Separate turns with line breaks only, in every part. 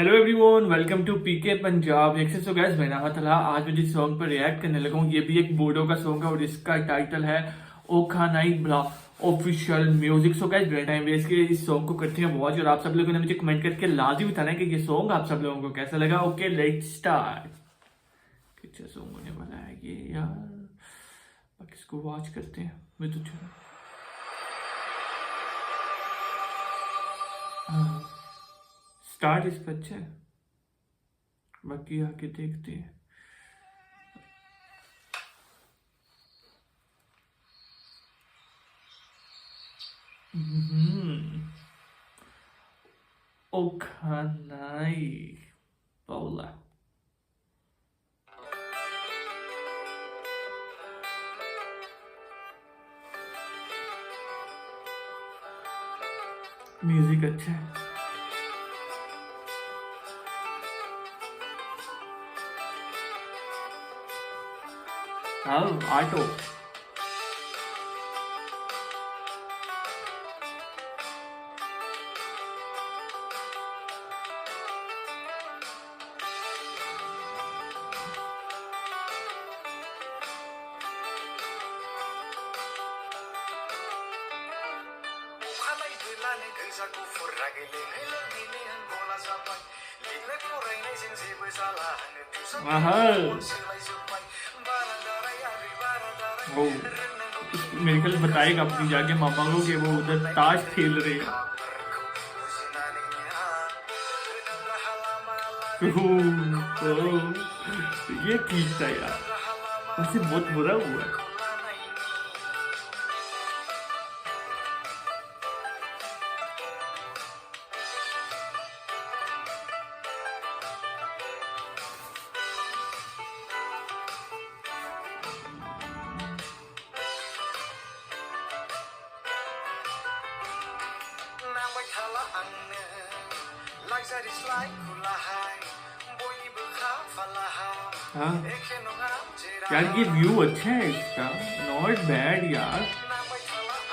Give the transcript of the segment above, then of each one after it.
Hello everyone, welcome to PK Punjab. एक्सेस हो गैस, मैं नाम तला। आज मैं जिस सॉन्ग पर रिएक्ट करने लगा हूँ ये भी एक बोडो का सॉन्ग है और इसका टाइटल है ओ खानाई ब्ला ऑफिशियल म्यूजिक। सो गैस बिना टाइम वेस्ट के इस सॉन्ग को करते हैं वॉच और आप सब लोगों ने मुझे कमेंट करके लाजमी बताना है कि ये सॉन्ग आप सब लोगों को कैसा लगा। Okay let's start. कितना सॉन्ग होने वाला है ये यार, बाकी इसको वॉच करते हैं। मैं तो स्टार्ट इस पर अच्छा है, बाकी आके देखते हैं। हम्म, ओ खानाई Paula. म्यूजिक अच्छा है। हाँ ऑटो। वो मेरे ख्याल बताएगा अपनी जाके मामा को कि वो उधर ताश खेल रहे हैं। ये ठीक था यार, वैसे बहुत बुरा हुआ। हाँ यार, ये व्यू अच्छा है इसका, नॉट बैड यार।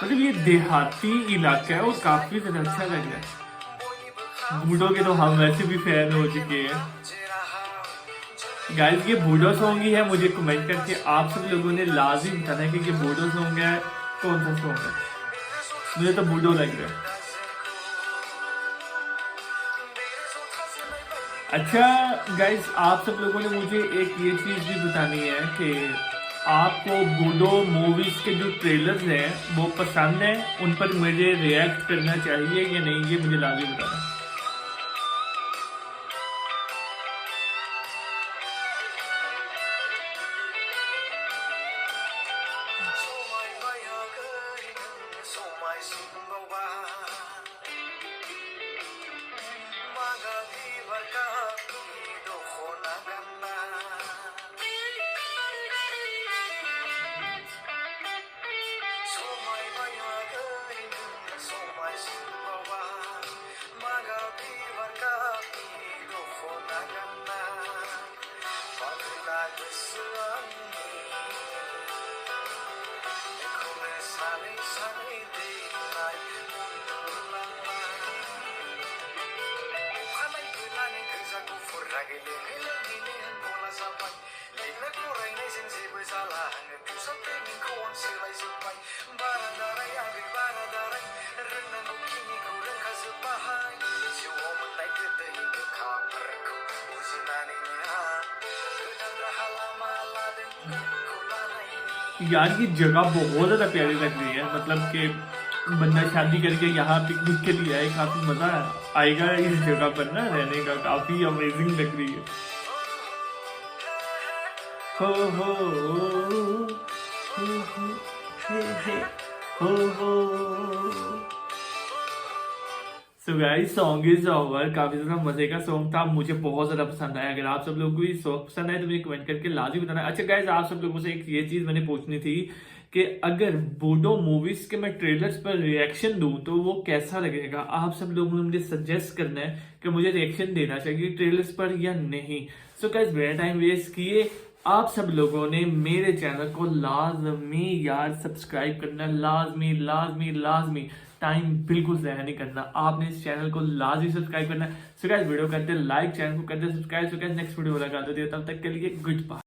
मतलब ये देहाती इलाका है और काफी ज्यादा अच्छा लग रहा है। बूढ़ों के तो हम वैसे भी फैन हो चुके हैं गाइस। ये बूढ़ो सॉन्ग ही है, मुझे कमेंट करके आप सब लोगों ने लाजिम बताना है कि ये बूढ़ो सॉन्ग है, कौन सा सॉन्ग है। मुझे तो बूढ़ो लग रहा है। अच्छा गाइस, आप सब लोगों ने मुझे एक ये चीज भी बतानी है कि आपको बूडो मूवीज के जो ट्रेलर्स हैं वो पसंद है, उन पर मुझे रिएक्ट करना चाहिए या नहीं, ये मुझे लाजमी बताना। यार ये जगह बहुत ज्यादा प्यारी लग रही है, मतलब कि बंदा शादी करके यहाँ पिकनिक के लिए आए, काफी मजा आएगा इस जगह पर ना रहने का, काफी अमेजिंग लग रही है। हो हो हो हो हे हे हो हो। So guys song is over. काफी ज्यादा मजे का सॉन्ग था, मुझे बहुत ज्यादा पसंद आया। अगर आप सब लोगों को ये सॉन्ग पसंद आए तो मुझे कमेंट करके लाजमी बताना। अच्छा गाइस, आप सब लोगों से एक ये चीज मैंने पूछनी थी कि अगर बूडो मूवीज के मैं ट्रेलर्स पर रिएक्शन दूं तो वो कैसा लगेगा। आप सब लोगों ने मुझे सजेस्ट करना है कि मुझे रिएक्शन देना चाहिए ट्रेलर्स पर या नहीं। सो गाइस बिना टाइम वेस्ट किए आप सब लोगों ने मेरे चैनल को लाजमी यार सब्सक्राइब करना, लाजमी लाजमी लाजमी। टाइम बिल्कुल ज़ाया नहीं करना, आपने इस चैनल को लाजमी सब्सक्राइब करना है। सो गाइस वीडियो करते लाइक, चैनल को करते subscribe. So guys next video लगा दो, तब तक के लिए गुड बाय।